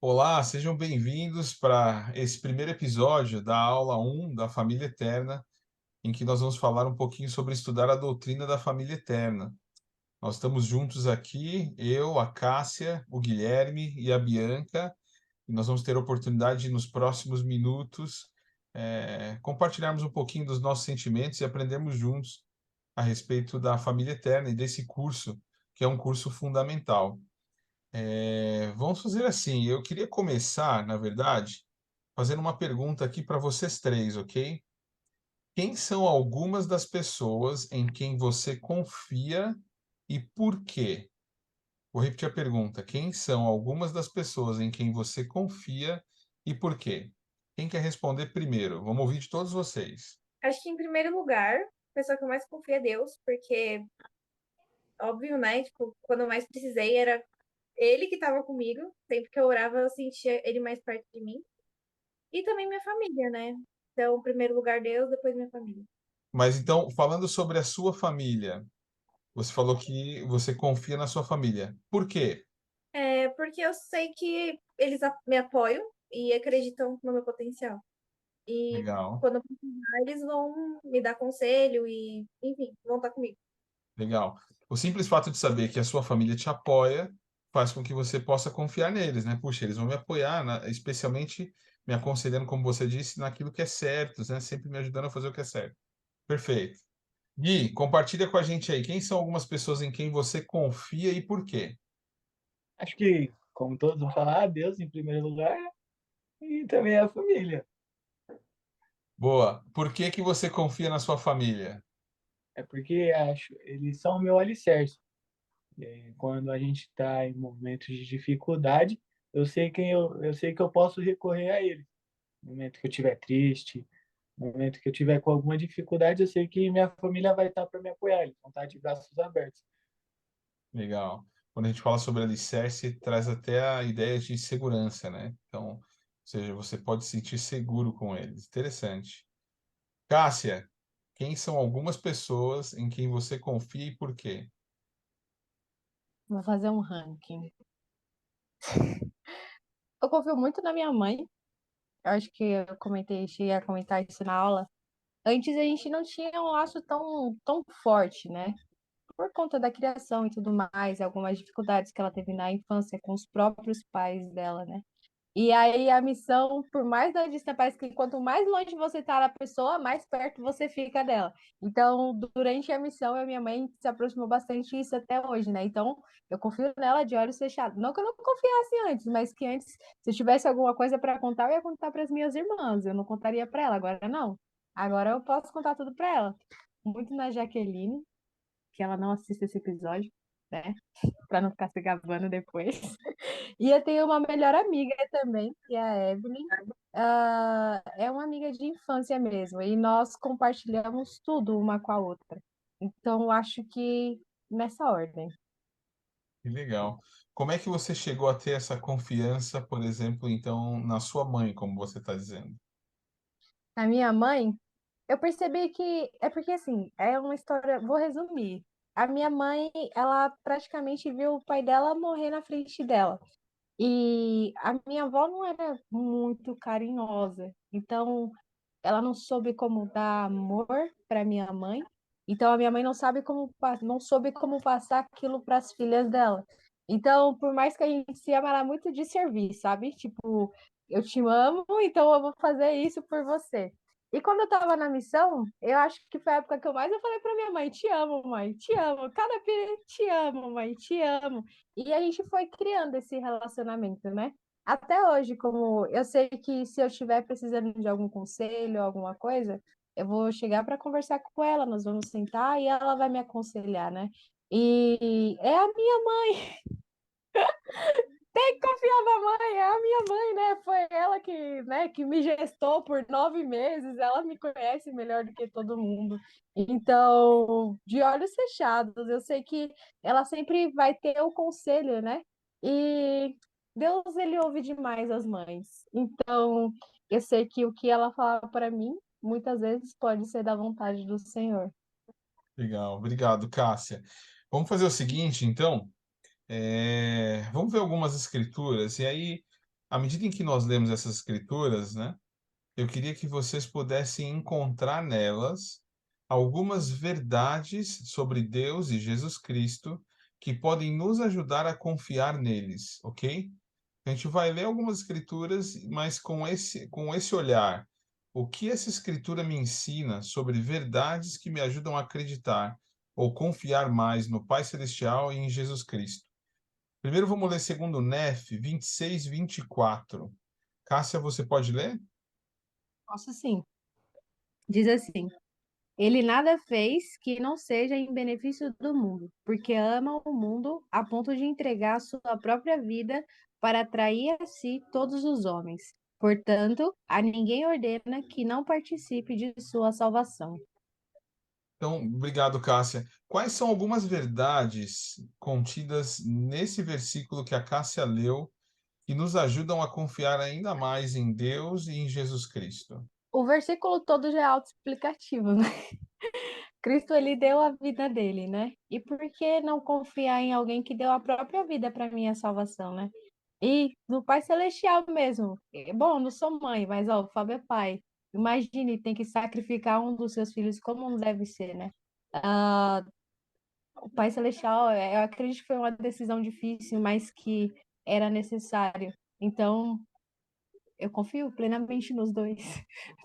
Olá, sejam bem-vindos para esse primeiro episódio da aula 1 da Família Eterna, em que nós vamos falar um pouquinho sobre estudar a doutrina da família eterna. Nós estamos juntos aqui, eu, a Cássia, o Guilherme e a Bianca, e nós vamos ter a oportunidade de, nos próximos minutos, compartilharmos um pouquinho dos nossos sentimentos e aprendermos juntos a respeito da família eterna e desse curso, que é um curso fundamental. Vamos fazer assim. Eu queria começar, na verdade, fazendo uma pergunta aqui para vocês três, ok? Quem são algumas das pessoas em quem você confia e por quê? Vou repetir a pergunta. Quem são algumas das pessoas em quem você confia e por quê? Quem quer responder primeiro? Vamos ouvir de todos vocês. Acho que em primeiro lugar, a pessoa que eu mais confio é Deus, porque, óbvio, né? Tipo, quando eu mais precisei, era ele que estava comigo. Sempre que eu orava, eu sentia ele mais perto de mim. E também minha família, né? Então, em primeiro lugar, Deus, depois minha família. Mas então, falando sobre a sua família, você falou que você confia na sua família. Por quê? É porque eu sei que eles me apoiam e acreditam no meu potencial. E Legal. quando eu precisar, eles vão me dar conselho e, enfim, vão estar comigo. Legal. O simples fato de saber que a sua família te apoia faz com que você possa confiar neles, né? Puxa, eles vão me apoiar, especialmente me aconselhando, como você disse, naquilo que é certo, né? Sempre me ajudando a fazer o que é certo. Perfeito. Gui, compartilha com a gente aí. Quem são algumas pessoas em quem você confia e por quê? Acho que, como todos vão falar, Deus em primeiro lugar e também a família. Boa. Por que que você confia na sua família? É porque acho eles são o meu alicerce. Quando a gente está em momentos de dificuldade, eu sei que eu posso recorrer a eles. No momento que eu estiver triste, no momento que eu tiver com alguma dificuldade, eu sei que minha família vai estar para me apoiar, eles vão estar de braços abertos. Legal. Quando a gente fala sobre alicerce, traz até a ideia de segurança, né? Então, ou seja, você pode se sentir seguro com eles. Interessante. Cássia, quem são algumas pessoas em quem você confia e por quê? Vou fazer um ranking. Eu confio muito na minha mãe. Eu acho que cheguei a comentar isso na aula. Antes a gente não tinha um laço tão forte, né? Por conta da criação e tudo mais, algumas dificuldades que ela teve na infância com os próprios pais dela, né? E aí a missão, por mais da distância, parece que quanto mais longe você tá da pessoa, mais perto você fica dela. Então, durante a missão, a minha mãe se aproximou bastante disso até hoje, né? Então, eu confio nela de olhos fechados. Não que eu não confiasse antes, mas que antes, se eu tivesse alguma coisa para contar, eu ia contar para as minhas irmãs. Eu não contaria para ela, agora não. Agora eu posso contar tudo para ela. Muito na Jaqueline, que ela não assiste esse episódio, né? Para não ficar se gabando depois. E eu tenho uma melhor amiga também, que é a Evelyn. É uma amiga de infância mesmo, e nós compartilhamos tudo uma com a outra. Então, eu acho que nessa ordem. Que legal. Como é que você chegou a ter essa confiança, por exemplo, então, na sua mãe, como você está dizendo? A minha mãe, eu percebi que é porque assim, é uma história, vou resumir. A minha mãe, ela praticamente viu o pai dela morrer na frente dela. E a minha avó não era muito carinhosa. Então, ela não soube como dar amor para minha mãe. Então a minha mãe não soube como passar aquilo para as filhas dela. Então, por mais que a gente se ama, ela é muito de servir, sabe? Tipo, eu te amo, então eu vou fazer isso por você. E quando eu tava na missão, eu acho que foi a época que eu mais eu falei para minha mãe, te amo, mãe, te amo. Cada vez, te amo, mãe, te amo. E a gente foi criando esse relacionamento, né? Até hoje, como eu sei que se eu estiver precisando de algum conselho, alguma coisa, eu vou chegar para conversar com ela, nós vamos sentar e ela vai me aconselhar, né? E é a minha mãe, tem que confiar na mãe, é a minha mãe, né? Foi ela que me gestou por 9 meses, ela me conhece melhor do que todo mundo. Então, de olhos fechados, eu sei que ela sempre vai ter o conselho, né? E Deus, ele ouve demais as mães. Então, eu sei que o que ela fala para mim, muitas vezes pode ser da vontade do Senhor. Legal, obrigado, Cássia. Vamos fazer o seguinte, então. Vamos ver algumas escrituras, e aí à medida em que nós lemos essas escrituras, né, eu queria que vocês pudessem encontrar nelas algumas verdades sobre Deus e Jesus Cristo que podem nos ajudar a confiar neles, ok? A gente vai ler algumas escrituras, mas com esse olhar. O que essa escritura me ensina sobre verdades que me ajudam a acreditar ou confiar mais no Pai Celestial e em Jesus Cristo? Primeiro vamos ler segundo Nef 26, 24. Cássia, você pode ler? Posso sim. Diz assim: Ele nada fez que não seja em benefício do mundo, porque ama o mundo a ponto de entregar a sua própria vida para atrair a si todos os homens. Portanto, a ninguém ordena que não participe de sua salvação. Então, obrigado, Cássia. Quais são algumas verdades contidas nesse versículo que a Cássia leu que nos ajudam a confiar ainda mais em Deus e em Jesus Cristo? O versículo todo já é autoexplicativo, né? Cristo, ele deu a vida dele, né? E por que não confiar em alguém que deu a própria vida para minha salvação, né? E no Pai Celestial mesmo. Bom, não sou mãe, mas ó, o Fábio é pai. Imagine, tem que sacrificar um dos seus filhos como não deve ser, né? Ah, o Pai Celestial, eu acredito que foi uma decisão difícil, mas que era necessário. Então, eu confio plenamente nos dois,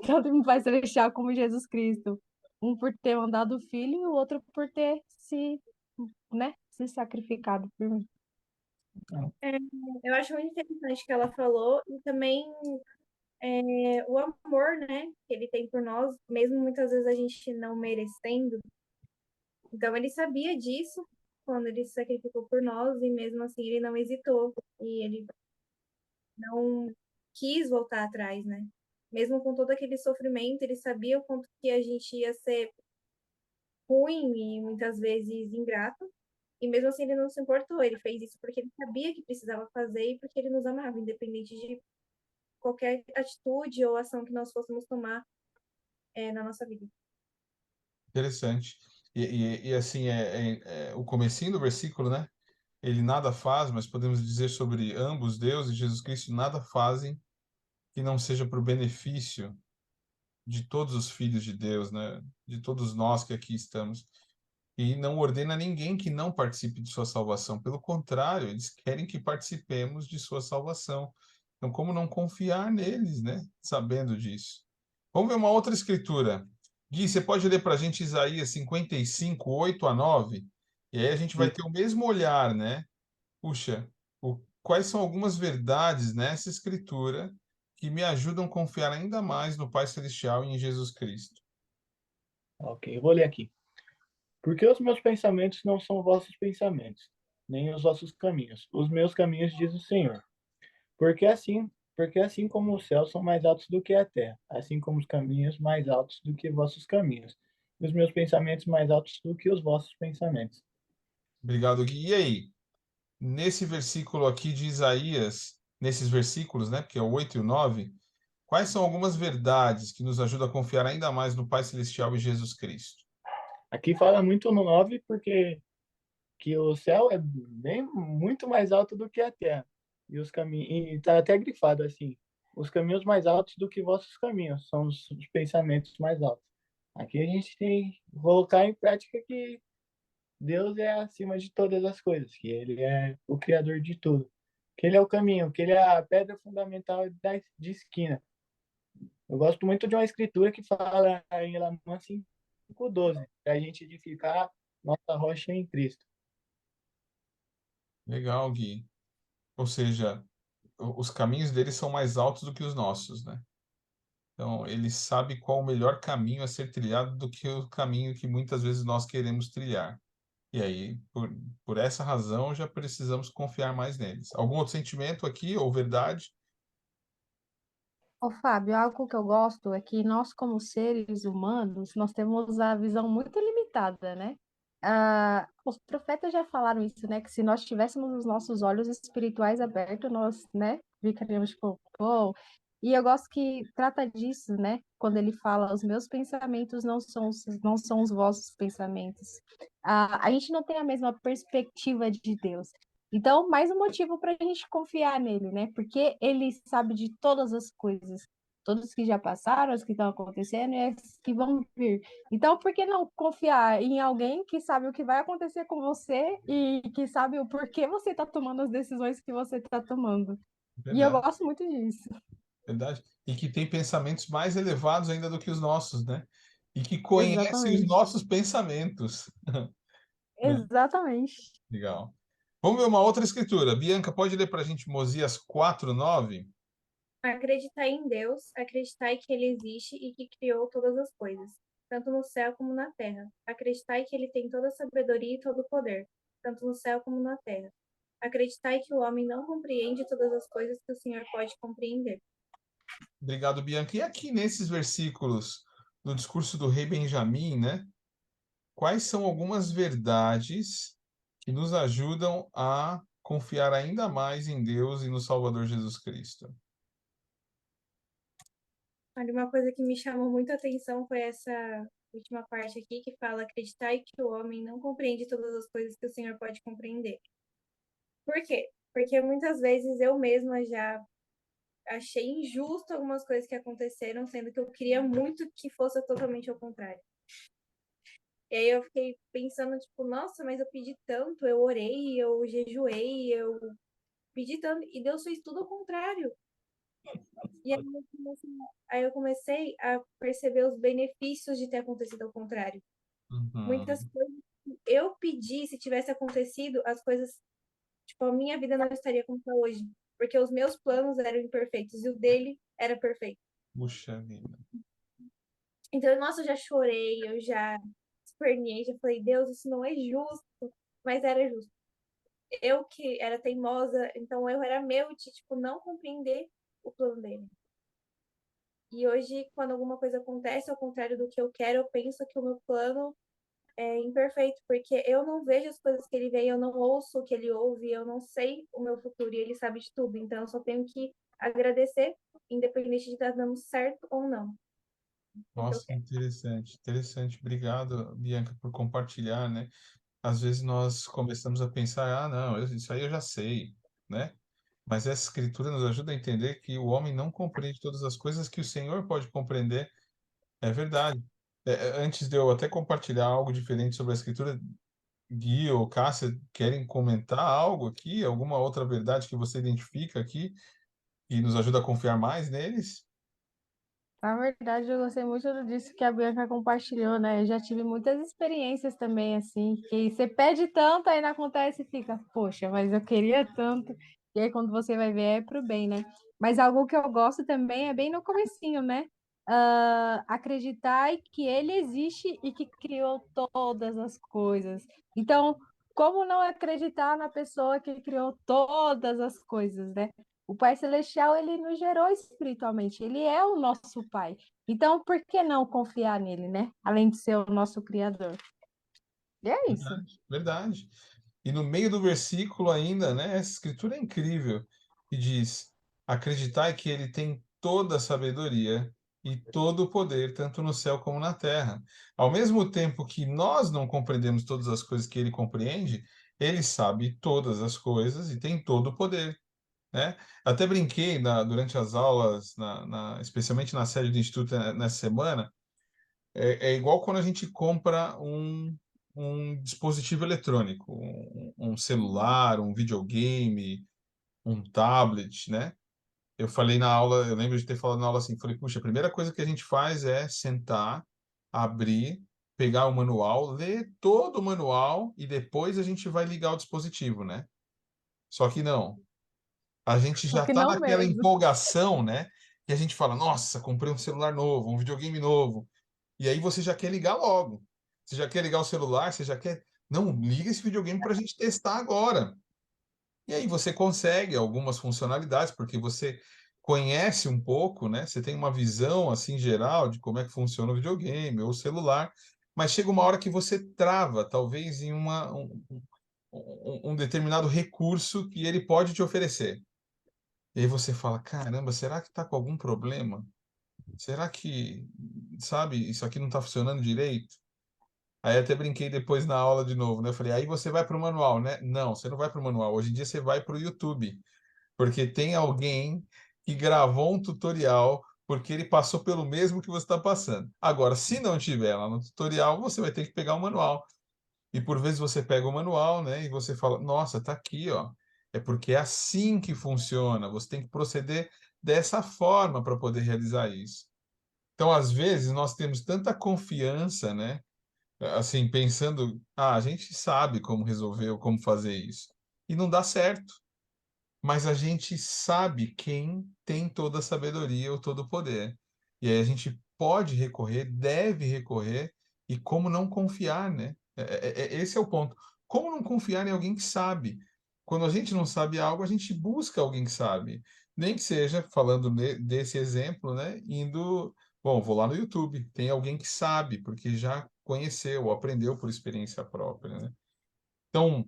tanto no Pai Celestial como em Jesus Cristo. Um por ter mandado o filho e o outro por ter se sacrificado por mim. É, eu acho muito interessante que ela falou, e também o amor, né, que ele tem por nós, mesmo muitas vezes a gente não merecendo. Então ele sabia disso quando ele se sacrificou por nós, e mesmo assim ele não hesitou, e ele não quis voltar atrás, né? Mesmo com todo aquele sofrimento, ele sabia o quanto que a gente ia ser ruim e muitas vezes ingrato. E mesmo assim ele não se importou, ele fez isso porque ele sabia que precisava fazer e porque ele nos amava, independente de qualquer atitude ou ação que nós fôssemos tomar na nossa vida. Interessante. E assim, o comecinho do versículo, né? Ele nada faz, mas podemos dizer sobre ambos, Deus e Jesus Cristo, nada fazem que não seja para o benefício de todos os filhos de Deus, né? De todos nós que aqui estamos. E não ordena ninguém que não participe de sua salvação. Pelo contrário, eles querem que participemos de sua salvação. Então, como não confiar neles, né? Sabendo disso. Vamos ver uma outra escritura. Gui, você pode ler para a gente Isaías 55, 8 a 9? E aí a gente vai ter o mesmo olhar, né? Puxa, quais são algumas verdades nessa escritura que me ajudam a confiar ainda mais no Pai Celestial e em Jesus Cristo? Ok, eu vou ler aqui. Porque os meus pensamentos não são vossos pensamentos, nem os vossos caminhos. Os meus caminhos, diz o Senhor. Porque assim como os céus são mais altos do que a terra, assim como os caminhos mais altos do que vossos caminhos, e os meus pensamentos mais altos do que os vossos pensamentos. Obrigado, Gui. E aí, nesse versículo aqui de Isaías, nesses versículos, né, que é o 8 e o 9, quais são algumas verdades que nos ajudam a confiar ainda mais no Pai Celestial e Jesus Cristo? Aqui fala muito no 9 porque que o céu é bem muito mais alto do que a terra. E os caminhos, e tá até grifado assim, os caminhos mais altos do que vossos caminhos, são os pensamentos mais altos. Aqui a gente tem que colocar em prática que Deus é acima de todas as coisas, que ele é o criador de tudo, que ele é o caminho, que ele é a pedra fundamental de esquina. Eu gosto muito de uma escritura que fala em Lamã 5:12, para a gente edificar nossa rocha em Cristo. Legal, Gui. Ou seja, os caminhos dele são mais altos do que os nossos, né? Então, ele sabe qual o melhor caminho a ser trilhado do que o caminho que muitas vezes nós queremos trilhar. E aí, por essa razão, já precisamos confiar mais neles. Algum outro sentimento aqui, ou verdade? Ô, Fábio, algo que eu gosto é que nós, como seres humanos, nós temos a visão muito limitada, né? Os profetas já falaram isso, né? Que se nós tivéssemos os nossos olhos espirituais abertos, nós, né, ficaríamos tipo, pô. E eu gosto que trata disso, né? Quando ele fala, os meus pensamentos não são os vossos pensamentos. A gente não tem a mesma perspectiva de Deus. Então, mais um motivo para a gente confiar nele, né? Porque ele sabe de todas as coisas, todos que já passaram, as que estão acontecendo e as que vão vir. Então, por que não confiar em alguém que sabe o que vai acontecer com você e que sabe o porquê você está tomando as decisões que você está tomando? E eu Verdade, gosto muito disso. verdade. E que tem pensamentos mais elevados ainda do que os nossos, né? E que conhece os Exatamente. nossos pensamentos, né? Exatamente. Legal. Vamos ver uma outra escritura. Bianca, pode ler para a gente Mosias 4:9? Acreditar em Deus, acreditar que Ele existe e que criou todas as coisas, tanto no céu como na terra. Acreditar que Ele tem toda a sabedoria e todo o poder, tanto no céu como na terra. Acreditar que o homem não compreende todas as coisas que o Senhor pode compreender. Obrigado, Bianca. E aqui nesses versículos do discurso do rei Benjamim, né? Quais são algumas verdades que nos ajudam a confiar ainda mais em Deus e no Salvador Jesus Cristo? Olha, uma coisa que me chamou muito a atenção foi essa última parte aqui, que fala acreditar que o homem não compreende todas as coisas que o Senhor pode compreender. Por quê? Porque muitas vezes eu mesma já achei injusto algumas coisas que aconteceram, sendo que eu queria muito que fosse totalmente ao contrário. E aí eu fiquei pensando, tipo, nossa, mas eu pedi tanto, eu orei, eu jejuei, eu pedi tanto, e Deus fez tudo ao contrário. E aí eu comecei a perceber os benefícios de ter acontecido ao contrário. Muitas Uhum. coisas que eu pedi, se tivesse acontecido, as coisas, tipo, a minha vida não estaria como está hoje. Porque os meus planos eram imperfeitos e o dele era perfeito. Puxa vida. Então, nossa, eu já chorei, eu já esperneei, já falei, Deus, isso não é justo, mas era justo. Eu que era teimosa, então o erro era meu de, tipo, não compreender o plano dele. E hoje, quando alguma coisa acontece ao contrário do que eu quero, eu penso que o meu plano é imperfeito, porque eu não vejo as coisas que ele vê, eu não ouço o que ele ouve, eu não sei o meu futuro e ele sabe de tudo. Então, eu só tenho que agradecer, independente de estar dando certo ou não, o que eu Nossa, quero. interessante, interessante. Obrigado, Bianca, por compartilhar, né? Às vezes nós começamos a pensar, ah, não, isso aí eu já sei, né? Mas essa escritura nos ajuda a entender que o homem não compreende todas as coisas que o Senhor pode compreender. É verdade. Antes de eu até compartilhar algo diferente sobre a escritura, Gui ou Cássia, querem comentar algo aqui? Alguma outra verdade que você identifica aqui e nos ajuda a confiar mais neles? Na verdade, eu gostei muito disso que a Bianca compartilhou, né? Eu já tive muitas experiências também, assim, que você pede tanto, aí não acontece e fica, poxa, mas eu queria tanto. E aí, quando você vai ver, é pro bem, né? Mas algo que eu gosto também é bem no comecinho, né? Acreditar que ele existe e que criou todas as coisas. Então, como não acreditar na pessoa que criou todas as coisas, né? O Pai Celestial, ele nos gerou espiritualmente, ele é o nosso Pai. Então, por que não confiar nele, né? Além de ser o nosso Criador. E é isso. Verdade, verdade. E no meio do versículo ainda, né, essa escritura é incrível, que diz: acreditai que ele tem toda a sabedoria e todo o poder, tanto no céu como na terra. Ao mesmo tempo que nós não compreendemos todas as coisas que ele compreende, ele sabe todas as coisas e tem todo o poder, né? Até brinquei durante as aulas, especialmente na sede do Instituto nessa semana, é igual quando a gente compra um dispositivo eletrônico, um celular, um videogame, um tablet, né? Eu falei na aula, eu lembro de ter falado na aula assim, falei, puxa, a primeira coisa que a gente faz é sentar, abrir, pegar o manual, ler todo o manual e depois a gente vai ligar o dispositivo, né? Só que não. A gente Só já que está não naquela mesmo. empolgação, né? Que a gente fala, nossa, comprei um celular novo, um videogame novo. E aí você já quer ligar logo. Você já quer ligar o celular, você já quer. Não, liga esse videogame para a gente testar agora. E aí você consegue algumas funcionalidades, porque você conhece um pouco, né? Você tem uma visão assim geral de como é que funciona o videogame ou o celular, mas chega uma hora que você trava, talvez em um determinado recurso que ele pode te oferecer. E aí você fala, caramba, será que está com algum problema? Será que, sabe, isso aqui não está funcionando direito? Aí até brinquei depois na aula de novo, né? Eu falei, aí você vai para o manual, né? Não, você não vai para o manual. Hoje em dia você vai para o YouTube, porque tem alguém que gravou um tutorial porque ele passou pelo mesmo que você está passando. Agora, se não tiver lá no tutorial, você vai ter que pegar o manual. E por vezes você pega o manual, né? E você fala, nossa, tá aqui, ó. É porque é assim que funciona. Você tem que proceder dessa forma para poder realizar isso. Então, às vezes, nós temos tanta confiança, né? Assim, pensando, a gente sabe como resolver ou como fazer isso. E não dá certo. Mas a gente sabe quem tem toda a sabedoria ou todo o poder. E aí a gente pode recorrer, deve recorrer, e como não confiar, né? Esse é o ponto. Como não confiar em alguém que sabe? Quando a gente não sabe algo, a gente busca alguém que sabe. Nem que seja, falando desse exemplo, né? Indo, bom, vou lá no YouTube, tem alguém que sabe, porque já conheceu, ou aprendeu por experiência própria, né? Então,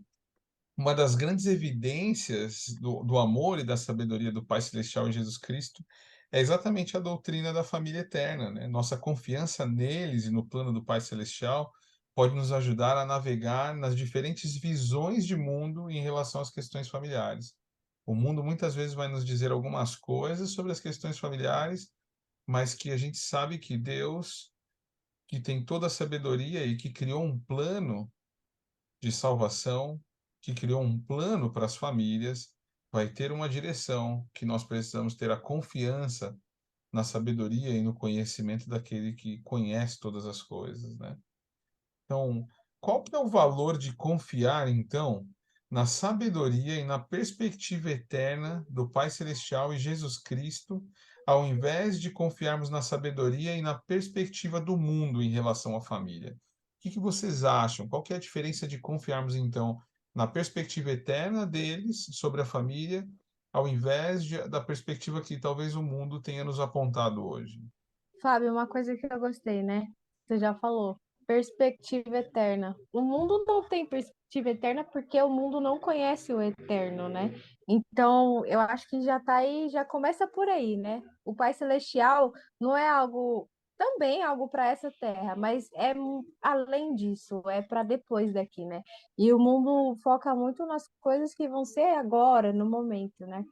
uma das grandes evidências do amor e da sabedoria do Pai Celestial em Jesus Cristo é exatamente a doutrina da família eterna, né? Nossa confiança neles e no plano do Pai Celestial pode nos ajudar a navegar nas diferentes visões de mundo em relação às questões familiares. O mundo muitas vezes vai nos dizer algumas coisas sobre as questões familiares, mas que a gente sabe que Deus, que tem toda a sabedoria e que criou um plano de salvação, que criou um plano para as famílias, vai ter uma direção que nós precisamos ter a confiança na sabedoria e no conhecimento daquele que conhece todas as coisas, né? Então, qual que é o valor de confiar, então, na sabedoria e na perspectiva eterna do Pai Celestial e Jesus Cristo, ao invés de confiarmos na sabedoria e na perspectiva do mundo em relação à família? O que que vocês acham? Qual que é a diferença de confiarmos, então, na perspectiva eterna deles sobre a família, ao invés da perspectiva que talvez o mundo tenha nos apontado hoje? Fábio, uma coisa que eu gostei, né? Você já falou. Perspectiva eterna. O mundo não tem perspectiva eterna porque o mundo não conhece o eterno, né? Então, eu acho que já tá aí, já começa por aí, né? O Pai Celestial não é algo, também algo para essa terra, mas é além disso, é para depois daqui, né? E o mundo foca muito nas coisas que vão ser agora, no momento, né?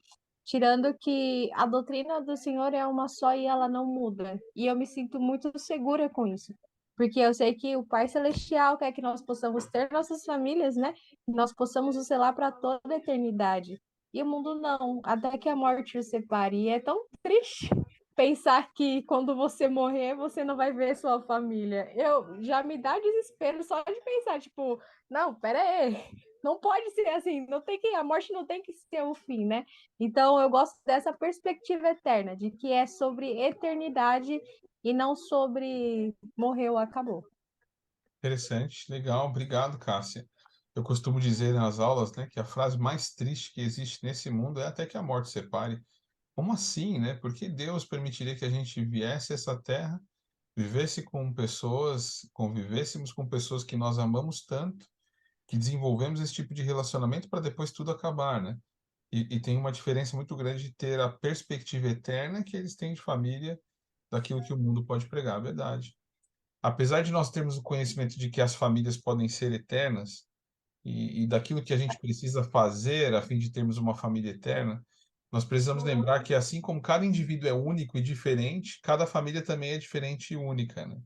Tirando que a doutrina do Senhor é uma só e ela não muda. E eu me sinto muito segura com isso. Porque eu sei que o Pai Celestial quer que nós possamos ter nossas famílias, né? Que nós possamos o selar para toda a eternidade. E o mundo não, até que a morte o separe. E é tão triste pensar que quando você morrer, você não vai ver sua família. Eu já me dá desespero só de pensar, tipo, não, pera aí, não pode ser assim, não tem que, a morte não tem que ser o fim, né? Então, eu gosto dessa perspectiva eterna, de que é sobre eternidade e não sobre morreu, acabou. Interessante, legal, obrigado, Cássia. Eu costumo dizer nas aulas, né, que a frase mais triste que existe nesse mundo é até que a morte separe. Como assim, né? Por que Deus permitiria que a gente viesse a essa terra, vivesse com pessoas, convivêssemos com pessoas que nós amamos tanto, que desenvolvemos esse tipo de relacionamento para depois tudo acabar, né? E tem uma diferença muito grande de ter a perspectiva eterna que eles têm de família daquilo que o mundo pode pregar, é verdade. Apesar de nós termos o conhecimento de que as famílias podem ser eternas e daquilo que a gente precisa fazer a fim de termos uma família eterna, nós precisamos lembrar que assim como cada indivíduo é único e diferente, cada família também é diferente e única, né?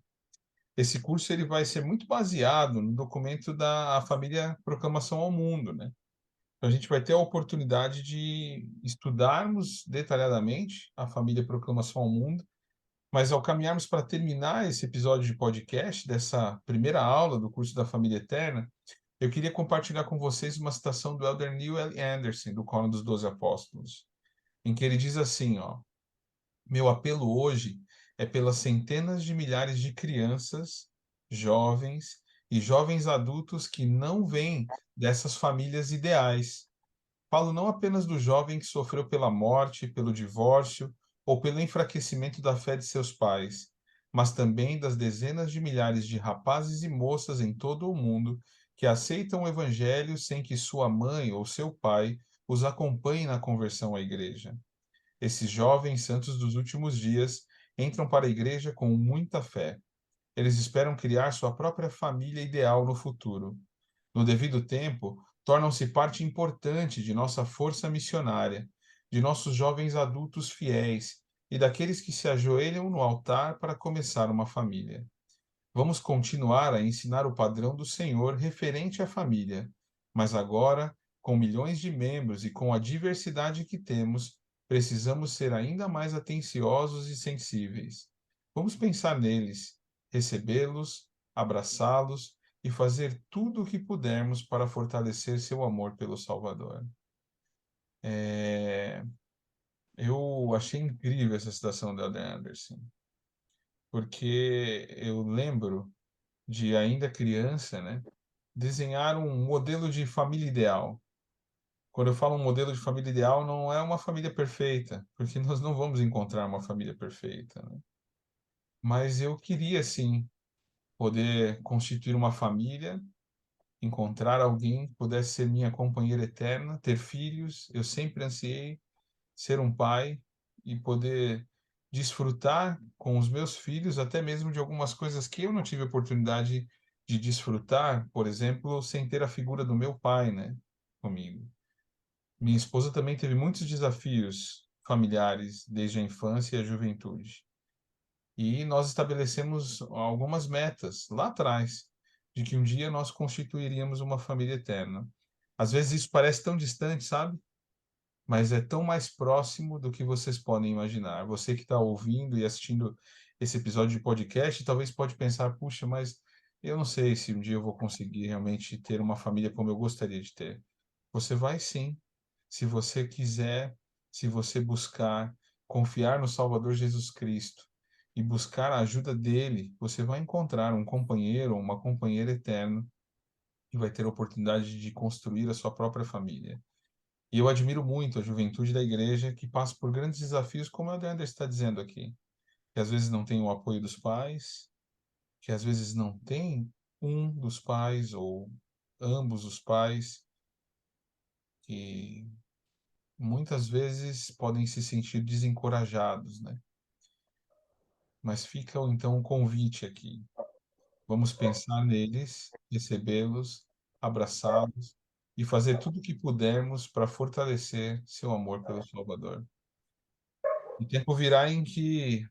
Esse curso ele vai ser muito baseado no documento da família Proclamação ao Mundo, né? Então, a gente vai ter a oportunidade de estudarmos detalhadamente a família Proclamação ao Mundo, mas ao caminharmos para terminar esse episódio de podcast, dessa primeira aula do curso da Família Eterna, eu queria compartilhar com vocês uma citação do Elder Neil L. Anderson, do Cânon dos Doze Apóstolos, em que ele diz assim, ó, meu apelo hoje é pelas centenas de milhares de crianças, jovens e jovens adultos que não vêm dessas famílias ideais. Falo não apenas do jovem que sofreu pela morte, pelo divórcio ou pelo enfraquecimento da fé de seus pais, mas também das dezenas de milhares de rapazes e moças em todo o mundo que aceitam o Evangelho sem que sua mãe ou seu pai os acompanhe na conversão à igreja. Esses jovens santos dos últimos dias entram para a igreja com muita fé. Eles esperam criar sua própria família ideal no futuro. No devido tempo, tornam-se parte importante de nossa força missionária, de nossos jovens adultos fiéis e daqueles que se ajoelham no altar para começar uma família. Vamos continuar a ensinar o padrão do Senhor referente à família, mas agora, com milhões de membros e com a diversidade que temos, precisamos ser ainda mais atenciosos e sensíveis. Vamos pensar neles, recebê-los, abraçá-los e fazer tudo o que pudermos para fortalecer seu amor pelo Salvador. Eu achei incrível essa citação da Elder Anderson, porque eu lembro de ainda criança, né, desenhar um modelo de família ideal. Quando eu falo um modelo de família ideal, não é uma família perfeita, porque nós não vamos encontrar uma família perfeita, né? Mas eu queria, sim, poder constituir uma família, encontrar alguém que pudesse ser minha companheira eterna, ter filhos. Eu sempre ansiei ser um pai e poder desfrutar com os meus filhos, até mesmo de algumas coisas que eu não tive oportunidade de desfrutar, por exemplo, sem ter a figura do meu pai, né, comigo. Minha esposa também teve muitos desafios familiares desde a infância e a juventude. E nós estabelecemos algumas metas lá atrás, de que um dia nós constituiríamos uma família eterna. Às vezes isso parece tão distante, sabe? Mas é tão mais próximo do que vocês podem imaginar. Você que está ouvindo e assistindo esse episódio de podcast, talvez pode pensar, puxa, mas eu não sei se um dia eu vou conseguir realmente ter uma família como eu gostaria de ter. Você vai sim, se você quiser, se você buscar, confiar no Salvador Jesus Cristo e buscar a ajuda dele, você vai encontrar um companheiro ou uma companheira eterna e vai ter a oportunidade de construir a sua própria família. E eu admiro muito a juventude da igreja que passa por grandes desafios, como o André está dizendo aqui, que às vezes não tem o apoio dos pais, que às vezes não tem um dos pais ou ambos os pais, que muitas vezes podem se sentir desencorajados, né? Mas fica então um convite aqui. Vamos pensar neles, recebê-los, abraçá-los e fazer tudo o que pudermos para fortalecer seu amor pelo Salvador. O tempo virá em que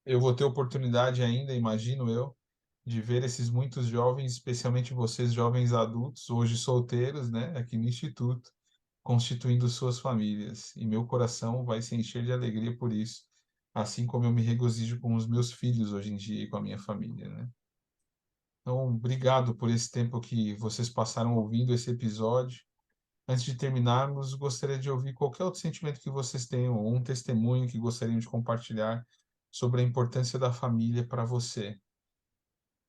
eu vou ter oportunidade ainda, imagino eu, de ver esses muitos jovens, especialmente vocês, jovens adultos, hoje solteiros, né, aqui no Instituto, constituindo suas famílias. E meu coração vai se encher de alegria por isso, assim como eu me regozijo com os meus filhos hoje em dia e com a minha família, né? Então, obrigado por esse tempo que vocês passaram ouvindo esse episódio. Antes de terminarmos, gostaria de ouvir qualquer outro sentimento que vocês tenham, ou um testemunho que gostariam de compartilhar sobre a importância da família para você.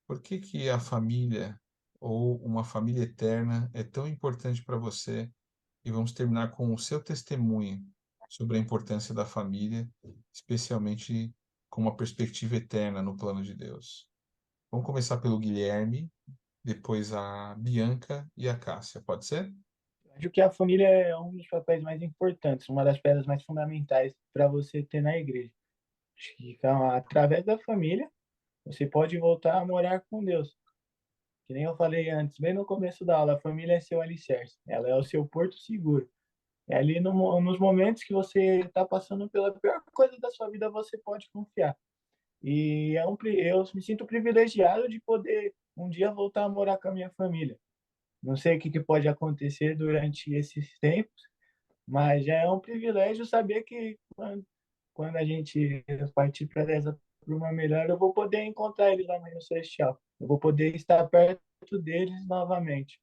Por que que a família ou uma família eterna é tão importante para você? E vamos terminar com o seu testemunho sobre a importância da família, especialmente com uma perspectiva eterna no plano de Deus. Vamos começar pelo Guilherme, depois a Bianca e a Cássia, pode ser? Acho que a família é um dos papéis mais importantes, uma das pedras mais fundamentais para você ter na igreja. Acho que através da família você pode voltar a morar com Deus. Que nem eu falei antes, bem no começo da aula, a família é seu alicerce, ela é o seu porto seguro. É ali nos momentos que você está passando pela pior coisa da sua vida, você pode confiar. E eu me sinto privilegiado de poder um dia voltar a morar com a minha família. Não sei o que pode acontecer durante esses tempos, mas já é um privilégio saber que quando a gente partir para uma melhor, eu vou poder encontrar eles lá no Reino Celestial. Eu vou poder estar perto deles novamente.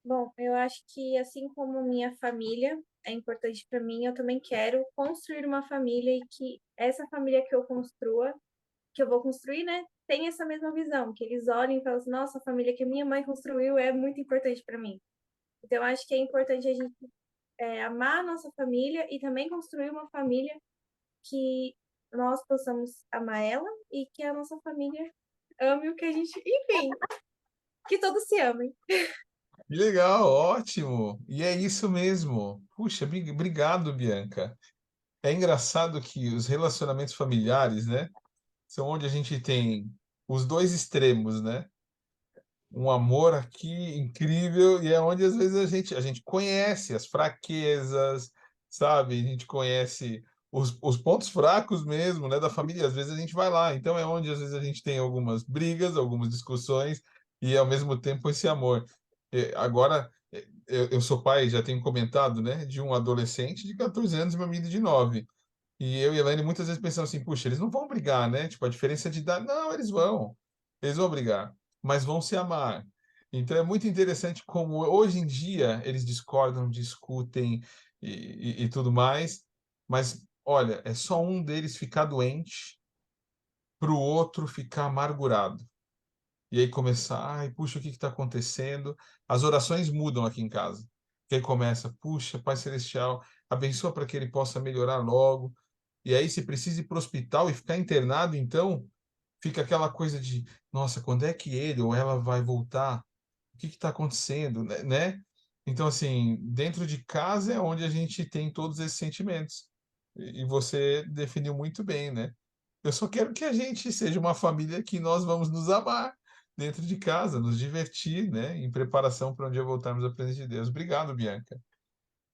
Bom, eu acho que assim como minha família é importante para mim, eu também quero construir uma família e que essa família que eu construa, que eu vou construir, né, tenha essa mesma visão, que eles olhem e falem assim, nossa, a família que a minha mãe construiu é muito importante para mim. Então, eu acho que é importante a gente amar a nossa família e também construir uma família que nós possamos amar ela e que a nossa família ame o que a gente, enfim, que todos se amem. Que legal, ótimo. E é isso mesmo. Puxa, obrigado, Bianca. É engraçado que os relacionamentos familiares, né, são onde a gente tem os dois extremos, né? Um amor aqui incrível, e é onde às vezes a gente conhece as fraquezas, sabe? A gente conhece os pontos fracos mesmo, né, da família. Às vezes a gente vai lá, então é onde às vezes a gente tem algumas brigas, algumas discussões e ao mesmo tempo esse amor. Agora, eu sou pai, já tenho comentado, né, de um adolescente de 14 anos e uma menina de 9. E eu e a Elaine muitas vezes pensamos assim, puxa, eles não vão brigar, né? Tipo, a diferença de idade. Não, eles vão brigar, mas vão se amar. Então é muito interessante como hoje em dia eles discordam, discutem e tudo mais, mas olha, é só um deles ficar doente para o outro ficar amargurado. E aí começar, ai, puxa, o que está acontecendo? As orações mudam aqui em casa. Que aí começa, puxa, Pai Celestial, abençoa para que ele possa melhorar logo. E aí, se precisa ir para o hospital e ficar internado, então fica aquela coisa de, nossa, quando é que ele ou ela vai voltar? O que está acontecendo, né? Então, assim, dentro de casa é onde a gente tem todos esses sentimentos. E você definiu muito bem, né? Eu só quero que a gente seja uma família que nós vamos nos amar dentro de casa, nos divertir, né? Em preparação para um dia voltarmos à presença de Deus. Obrigado, Bianca.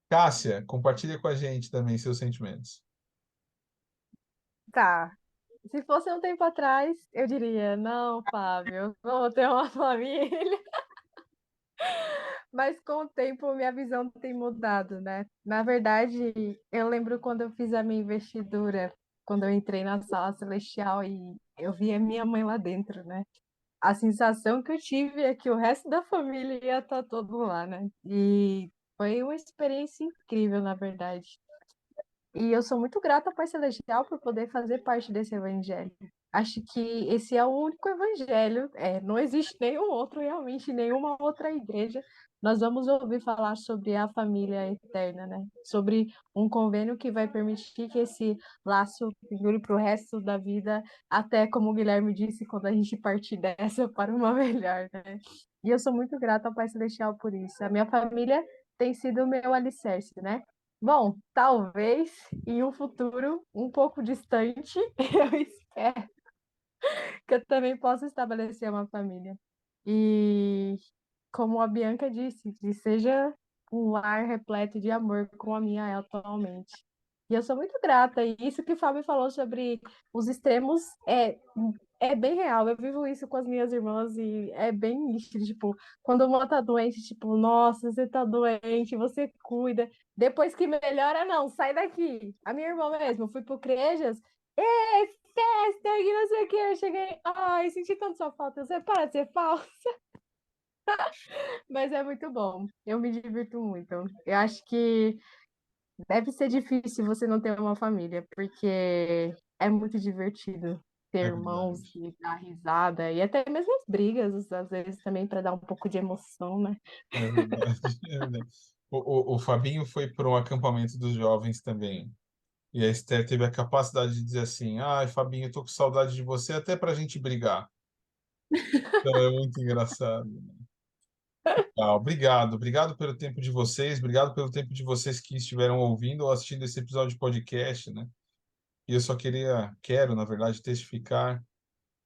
Cássia, compartilha com a gente também seus sentimentos. Tá. Se fosse um tempo atrás, eu diria, não, Fábio, vamos ter uma família. Mas com o tempo, minha visão tem mudado, né? Na verdade, eu lembro quando eu fiz a minha investidura, quando eu entrei na sala celestial e eu vi a minha mãe lá dentro, né? A sensação que eu tive é que o resto da família ia estar todo lá, né? E foi uma experiência incrível, na verdade. E eu sou muito grata ao Pai Celestial por poder fazer parte desse evangelho. Acho que esse é o único evangelho, não existe nenhum outro realmente, nenhuma outra igreja. Nós vamos ouvir falar sobre a família eterna, né? Sobre um convênio que vai permitir que esse laço dure para o resto da vida, até como o Guilherme disse, quando a gente partir dessa para uma melhor, né? E eu sou muito grata ao Pai Celestial por isso. A minha família tem sido o meu alicerce, né? Bom, talvez em um futuro um pouco distante, eu espero que eu também possa estabelecer uma família. E como a Bianca disse, que seja um lar repleto de amor como a minha é atualmente. E eu sou muito grata. E isso que o Fábio falou sobre os extremos é bem real. Eu vivo isso com as minhas irmãs e é bem nítido. Tipo, quando uma tá doente, tipo, nossa, você tá doente, você cuida. Depois que melhora, não, sai daqui. A minha irmã mesmo, eu fui pro Crejas, festa, que não sei o que. Eu cheguei, ai, senti tanto sua falta. Você para de ser falsa. Mas é muito bom. Eu me divirto muito. Eu acho que deve ser difícil você não ter uma família, porque é muito divertido ter É irmãos verdade. e dar risada, e até mesmo as brigas, às vezes também para dar um pouco de emoção, né? É verdade. É verdade. O Fabinho foi para um acampamento dos jovens também. E a Esther teve a capacidade de dizer assim: ai, Fabinho, eu tô com saudade de você até para a gente brigar. Então é muito engraçado. Ah, obrigado pelo tempo de vocês, obrigado pelo tempo de vocês que estiveram ouvindo ou assistindo esse episódio de podcast, né? E eu só quero, na verdade, testificar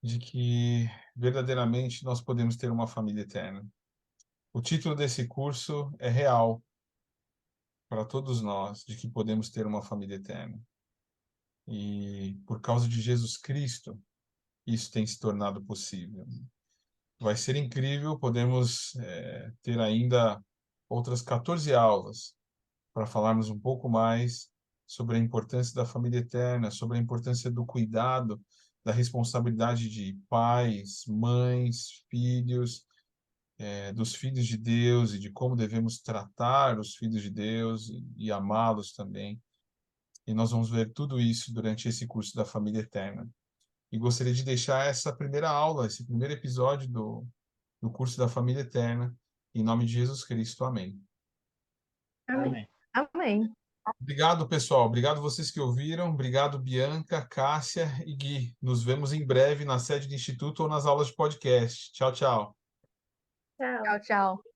de que verdadeiramente nós podemos ter uma família eterna. O título desse curso é real para todos nós, de que podemos ter uma família eterna. E por causa de Jesus Cristo, isso tem se tornado possível. Vai ser incrível, podemos ter ainda outras 14 aulas para falarmos um pouco mais sobre a importância da família eterna, sobre a importância do cuidado, da responsabilidade de pais, mães, filhos, dos filhos de Deus e de como devemos tratar os filhos de Deus e amá-los também. E nós vamos ver tudo isso durante esse curso da família eterna. E gostaria de deixar essa primeira aula, esse primeiro episódio do curso da família eterna, em nome de Jesus Cristo. Amém. Amém. Amém. Amém. Obrigado, pessoal. Obrigado vocês que ouviram. Obrigado, Bianca, Cássia e Gui. Nos vemos em breve na sede do Instituto ou nas aulas de podcast. Tchau, tchau. Tchau. Tchau, tchau.